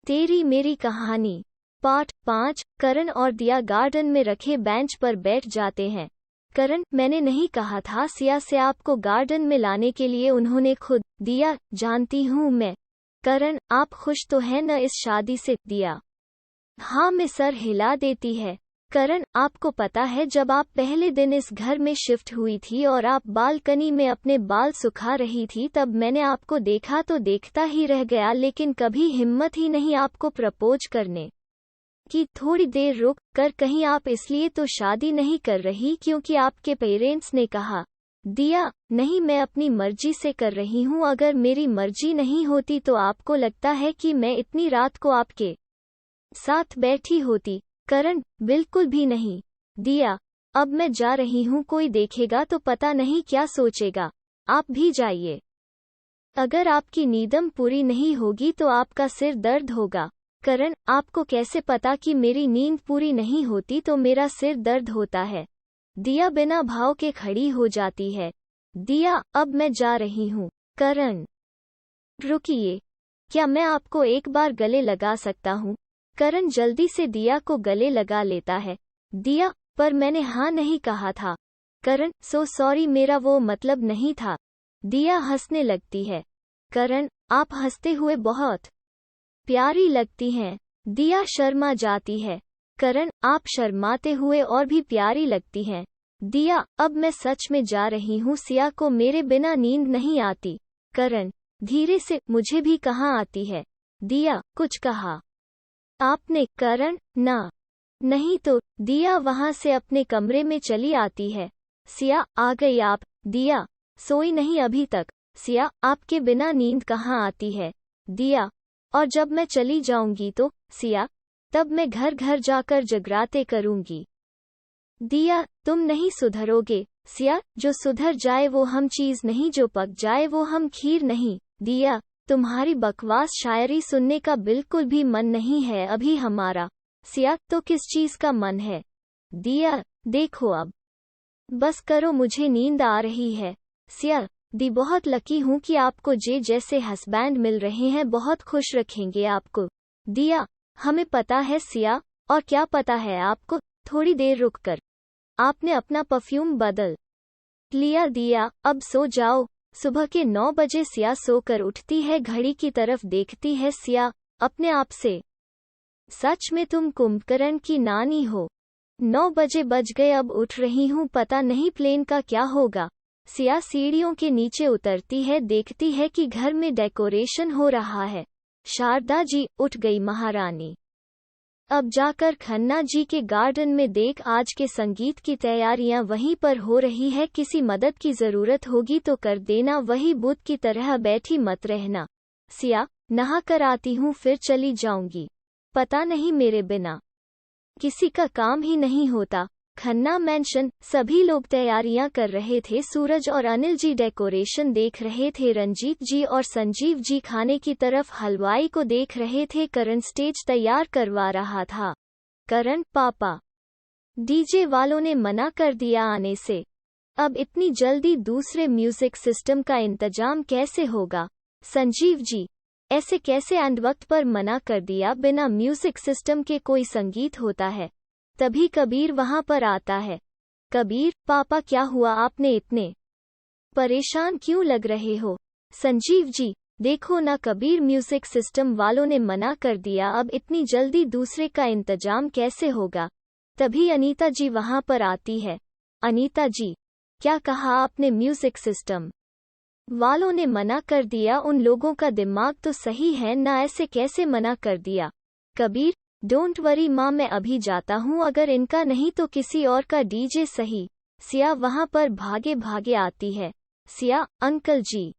तेरी मेरी कहानी पार्ट 5। करण और दिया गार्डन में रखे बेंच पर बैठ जाते हैं। करण, मैंने नहीं कहा था सिया से आपको गार्डन में लाने के लिए? उन्होंने खुद। दिया, जानती हूँ मैं। करण, आप खुश तो हैं न इस शादी से? दिया, हाँ में सर हिला देती है। करण, आपको पता है जब आप पहले दिन इस घर में शिफ्ट हुई थी और आप बालकनी में अपने बाल सुखा रही थी, तब मैंने आपको देखा तो देखता ही रह गया, लेकिन कभी हिम्मत ही नहीं आपको प्रपोज करने की। थोड़ी देर रुक कर कहीं आप इसलिए तो शादी नहीं कर रही क्योंकि आपके पेरेंट्स ने कहा? दिया, नहीं, मैं अपनी मर्जी से कर रही हूँ। अगर मेरी मर्जी नहीं होती तो आपको लगता है कि मैं इतनी रात को आपके साथ बैठी होती? करण, बिल्कुल भी नहीं। दिया, अब मैं जा रही हूँ, कोई देखेगा तो पता नहीं क्या सोचेगा। आप भी जाइए। अगर आपकी नींदम पूरी नहीं होगी तो आपका सिर दर्द होगा। करण, आपको कैसे पता कि मेरी नींद पूरी नहीं होती तो मेरा सिर दर्द होता है? दिया बिना भाव के खड़ी हो जाती है। दिया, अब मैं जा रही हूँ। करण, रुकिए, क्या मैं आपको एक बार गले लगा सकता हूँ? करण जल्दी से दिया को गले लगा लेता है। दिया, पर मैंने हाँ नहीं कहा था। करण, सो सॉरी, मेरा वो मतलब नहीं था। दिया हंसने लगती है। करण, आप हंसते हुए बहुत प्यारी लगती हैं। दिया शर्मा जाती है। करण, आप शर्माते हुए और भी प्यारी लगती हैं। दिया, अब मैं सच में जा रही हूँ, सिया को मेरे बिना नींद नहीं आती। करण, धीरे से, मुझे भी कहाँ आती है। दिया, कुछ कहा आपने? करण, ना, नहीं तो। दिया वहां से अपने कमरे में चली आती है। सिया, आ गई आप? दिया, सोई नहीं अभी तक। सिया, आपके बिना नींद कहाँ आती है? दिया, और जब मैं चली जाऊंगी तो? सिया, तब मैं घर घर जाकर जगराते करूंगी। दिया, तुम नहीं सुधरोगे। सिया, जो सुधर जाए वो हम चीज नहीं, जो पक जाए वो हम खीर नहीं। दिया, तुम्हारी बकवास शायरी सुनने का बिल्कुल भी मन नहीं है अभी हमारा। सिया, तो किस चीज का मन है? दिया, देखो अब बस करो, मुझे नींद आ रही है। सिया, दी बहुत लकी हूँ कि आपको जे जैसे हस्बैंड मिल रहे हैं, बहुत खुश रखेंगे आपको। दिया, हमें पता है सिया, और क्या पता है आपको? थोड़ी देर रुक कर आपने अपना परफ्यूम बदल लिया। दिया, अब सो जाओ। सुबह के 9 बजे सिया सोकर उठती है, घड़ी की तरफ देखती है। सिया, अपने आप से, सच में तुम कुंभकर्ण की नानी हो? 9 बजे बज गए, अब उठ रही हूँ, पता नहीं प्लेन का क्या होगा। सिया सीढ़ियों के नीचे उतरती है, देखती है कि घर में डेकोरेशन हो रहा है। शारदा जी, उठ गई महारानी। अब जाकर खन्ना जी के गार्डन में देख, आज के संगीत की तैयारियां वहीं पर हो रही है, किसी मदद की जरूरत होगी तो कर देना, वही बुत की तरह बैठी मत रहना। सिया, नहा कर आती हूँ, फिर चली जाऊंगी। पता नहीं मेरे बिना किसी का काम ही नहीं होता। खन्ना मैंशन, सभी लोग तैयारियां कर रहे थे। सूरज और अनिल जी डेकोरेशन देख रहे थे। रंजीत जी और संजीव जी खाने की तरफ हलवाई को देख रहे थे। करण स्टेज तैयार करवा रहा था। करण, पापा, डीजे वालों ने मना कर दिया आने से। अब इतनी जल्दी दूसरे म्यूजिक सिस्टम का इंतजाम कैसे होगा? संजीव जी, ऐसे कैसे एंड वक्त पर मना कर दिया? बिना म्यूजिक सिस्टम के कोई संगीत होता है? तभी कबीर वहां पर आता है। कबीर, पापा क्या हुआ, आपने इतने परेशान क्यों लग रहे हो? संजीव जी, देखो ना कबीर, म्यूजिक सिस्टम वालों ने मना कर दिया, अब इतनी जल्दी दूसरे का इंतजाम कैसे होगा? तभी अनीता जी वहां पर आती है। अनीता जी, क्या कहा आपने? म्यूजिक सिस्टम वालों ने मना कर दिया। उन लोगों का दिमाग तो सही है ना, ऐसे कैसे मना कर दिया? कबीर, डोंट वरी माँ, मैं अभी जाता हूँ, अगर इनका नहीं तो किसी और का डीजे सही। सिया वहां पर भागे भागे आती है। सिया, अंकल जी,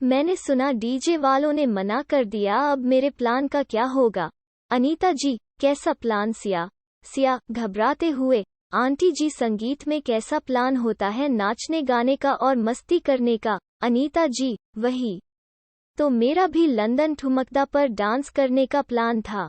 मैंने सुना डीजे वालों ने मना कर दिया, अब मेरे प्लान का क्या होगा? अनीता जी, कैसा प्लान? सिया, घबराते हुए, आंटी जी, संगीत में कैसा प्लान होता है? नाचने गाने का और मस्ती करने का। अनीता जी, वही तो मेरा भी लंदन ठुमकदा पर डांस करने का प्लान था।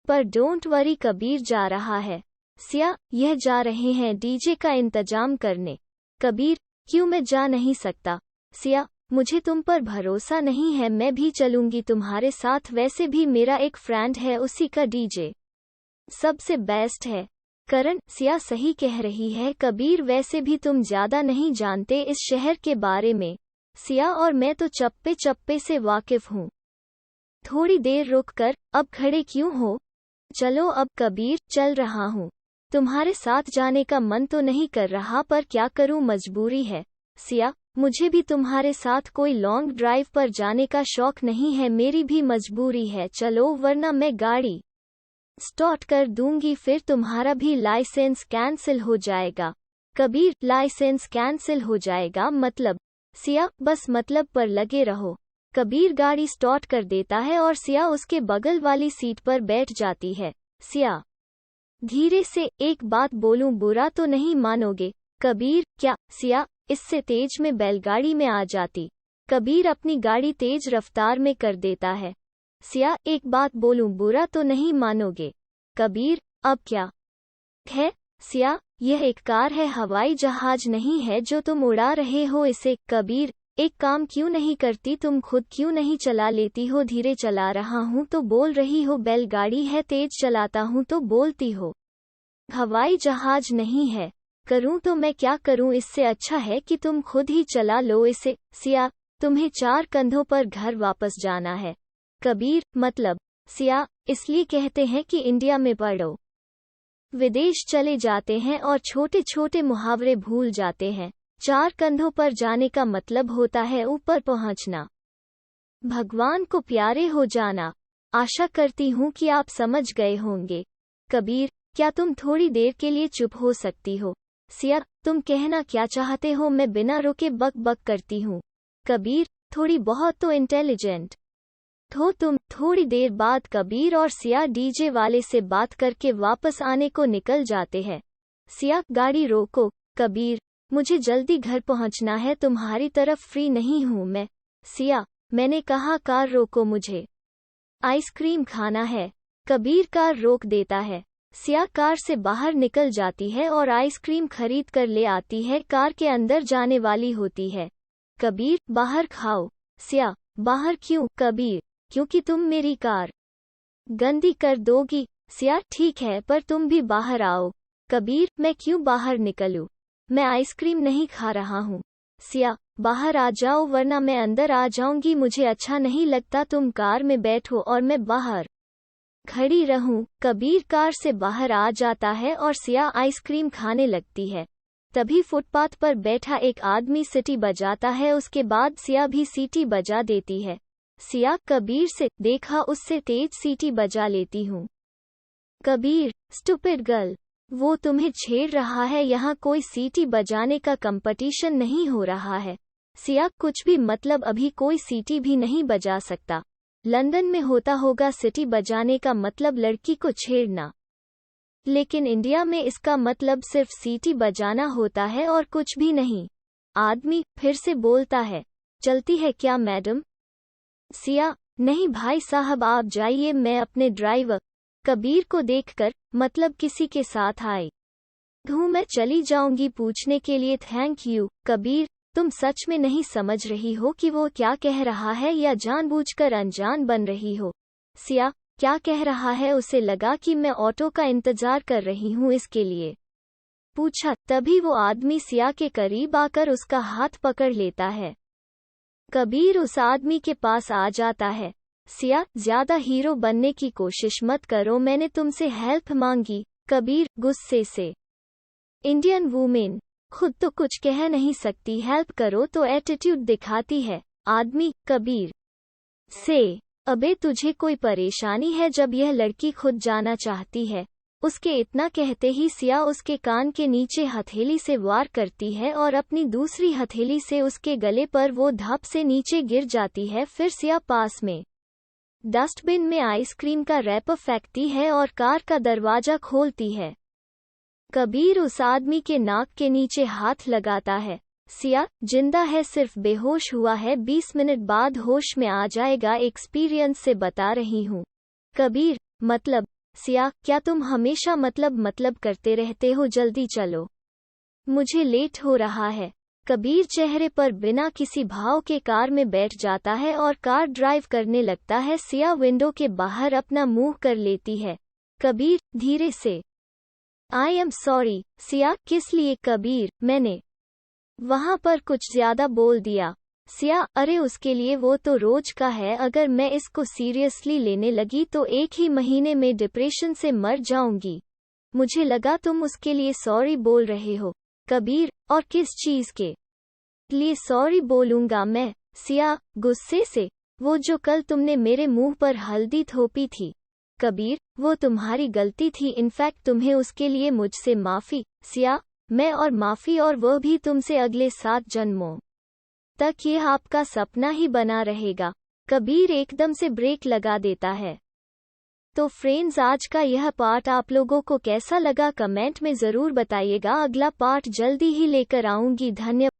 पर डोंट वरी, कबीर जा रहा है। सिया, यह जा रहे हैं डीजे का इंतजाम करने। कबीर, क्यों मैं जा नहीं सकता? सिया, मुझे तुम पर भरोसा नहीं है, मैं भी चलूंगी तुम्हारे साथ, वैसे भी मेरा एक फ्रेंड है, उसी का डीजे सबसे बेस्ट है। करण, सिया सही कह रही है कबीर, वैसे भी तुम ज्यादा नहीं जानते इस शहर के बारे में। सिया और मैं तो चप्पे चप्पे से वाकिफ हूँ। थोड़ी देर रुक कर, अब खड़े क्यों हो? चलो अब। कबीर, चल रहा हूँ। तुम्हारे साथ जाने का मन तो नहीं कर रहा, पर क्या करूँ, मजबूरी है। सिया, मुझे भी तुम्हारे साथ कोई लॉन्ग ड्राइव पर जाने का शौक नहीं है, मेरी भी मजबूरी है, चलो वरना मैं गाड़ी स्टार्ट कर दूंगी, फिर तुम्हारा भी लाइसेंस कैंसिल हो जाएगा। कबीर, लाइसेंस कैंसिल हो जाएगा मतलब? सिया, बस मतलब पर लगे रहो। कबीर गाड़ी स्टार्ट कर देता है और सिया उसके बगल वाली सीट पर बैठ जाती है। सिया धीरे से, एक बात बोलूं, बुरा तो नहीं मानोगे? कबीर, क्या? सिया इससे तेज में बैलगाड़ी में आ जाती। कबीर अपनी गाड़ी तेज रफ्तार में कर देता है। सिया, एक बात बोलूं, बुरा तो नहीं मानोगे? कबीर, अब क्या है? सिया, यह एक कार है, हवाई जहाज नहीं है जो तुम उड़ा रहे हो इसे। कबीर, एक काम क्यों नहीं करती तुम, खुद क्यों नहीं चला लेती हो? धीरे चला रहा हूं तो बोल रही हो बैलगाड़ी है, तेज चलाता हूं तो बोलती हो हवाई जहाज नहीं है। करूं तो मैं क्या करूं, इससे अच्छा है कि तुम खुद ही चला लो इसे। सिया, तुम्हें 4 कंधों पर घर वापस जाना है। कबीर, मतलब? सिया, इसलिए कहते हैं कि इंडिया में पढ़ो, विदेश चले जाते हैं और छोटे छोटे मुहावरे भूल जाते हैं। 4 कंधों पर जाने का मतलब होता है ऊपर पहुंचना, भगवान को प्यारे हो जाना। आशा करती हूं कि आप समझ गए होंगे। कबीर, क्या तुम थोड़ी देर के लिए चुप हो सकती हो? सिया, तुम कहना क्या चाहते हो? मैं बिना रुके बक बक करती हूँ। कबीर, थोड़ी बहुत तो इंटेलिजेंट हो तुम। थोड़ी देर बाद कबीर और सिया डीजे वाले से बात करके वापस आने को निकल जाते हैं। सिया, गाड़ी रोको। कबीर, मुझे जल्दी घर पहुंचना है, तुम्हारी तरफ फ्री नहीं हूं मैं। सिया, मैंने कहा कार रोको, मुझे आइसक्रीम खाना है। कबीर कार रोक देता है। सिया कार से बाहर निकल जाती है और आइसक्रीम खरीद कर ले आती है, कार के अंदर जाने वाली होती है। कबीर, बाहर खाओ। सिया, बाहर क्यों? कबीर, क्योंकि तुम मेरी कार गंदी कर दोगी। सिया, ठीक है, पर तुम भी बाहर आओ। कबीर, मैं क्यों बाहर निकलूं? मैं आइसक्रीम नहीं खा रहा हूँ। सिया, बाहर आ जाओ वरना मैं अंदर आ जाऊंगी, मुझे अच्छा नहीं लगता तुम कार में बैठो और मैं बाहर खड़ी रहूं। कबीर कार से बाहर आ जाता है और सिया आइसक्रीम खाने लगती है। तभी फुटपाथ पर बैठा एक आदमी सीटी बजाता है, उसके बाद सिया भी सीटी बजा देती है। सिया कबीर से, देखा उससे तेज सीटी बजा लेती हूँ। कबीर, स्टूपिड गर्ल, वो तुम्हें छेड़ रहा है, यहाँ कोई सीटी बजाने का कंपटीशन नहीं हो रहा है। सिया, कुछ भी मतलब, अभी कोई सीटी भी नहीं बजा सकता। लंदन में होता होगा सिटी बजाने का मतलब लड़की को छेड़ना, लेकिन इंडिया में इसका मतलब सिर्फ सीटी बजाना होता है और कुछ भी नहीं। आदमी फिर से बोलता है, चलती है क्या मैडम? सिया, नहीं भाई साहब आप जाइए, मैं अपने ड्राइवर कबीर को देखकर, मतलब किसी के साथ आई हूँ, मैं चली जाऊंगी पूछने के लिए। Thank you. कबीर, तुम सच में नहीं समझ रही हो कि वो क्या कह रहा है या जानबूझकर अनजान बन रही हो? सिया, क्या कह रहा है? उसे लगा कि मैं ऑटो का इंतजार कर रही हूँ इसके लिए पूछा। तभी वो आदमी सिया के करीब आकर उसका हाथ पकड़ लेता है। कबीर उस आदमी के पास आ जाता है। सिया, ज्यादा हीरो बनने की कोशिश मत करो, मैंने तुमसे हेल्प मांगी। कबीर गुस्से से, इंडियन वुमेन खुद तो कुछ कह नहीं सकती, हेल्प करो तो एटीट्यूड दिखाती है। आदमी कबीर से, अबे तुझे कोई परेशानी है जब यह लड़की खुद जाना चाहती है? उसके इतना कहते ही सिया उसके कान के नीचे हथेली से वार करती है और अपनी दूसरी हथेली से उसके गले पर वो धप से नीचे गिर जाती है। फिर सिया पास में डस्टबिन में आइसक्रीम का रैपर फेंकती है और कार का दरवाजा खोलती है। कबीर उस आदमी के नाक के नीचे हाथ लगाता है। सिया, जिंदा है, सिर्फ बेहोश हुआ है, 20 मिनट बाद होश में आ जाएगा, एक्सपीरियंस से बता रही हूँ। कबीर, मतलब? सिया, क्या तुम हमेशा मतलब करते रहते हो? जल्दी चलो, मुझे लेट हो रहा है। कबीर चेहरे पर बिना किसी भाव के कार में बैठ जाता है और कार ड्राइव करने लगता है। सिया विंडो के बाहर अपना मुंह कर लेती है। कबीर धीरे से, आई एम सॉरी सिया। किस लिए कबीर? मैंने वहां पर कुछ ज्यादा बोल दिया। सिया अरे उसके लिए, वो तो रोज का है। अगर मैं इसको सीरियसली लेने लगी तो एक ही महीने में डिप्रेशन से मर जाऊंगी। मुझे लगा तुम उसके लिए सॉरी बोल रहे हो। कबीर और किस चीज के लिए सॉरी बोलूंगा मैं? सिया गुस्से से, वो जो कल तुमने मेरे मुंह पर हल्दी थोपी थी। कबीर वो तुम्हारी गलती थी, इनफैक्ट तुम्हें उसके लिए मुझसे माफी। सिया मैं और माफी, और वह भी तुमसे अगले 7 जन्मों तक ये आपका सपना ही बना रहेगा। कबीर एकदम से ब्रेक लगा देता है। तो फ्रेंड्स, आज का यह पार्ट आप लोगों को कैसा लगा कमेंट में ज़रूर बताइएगा। अगला पार्ट जल्दी ही लेकर आऊंगी। धन्यवाद।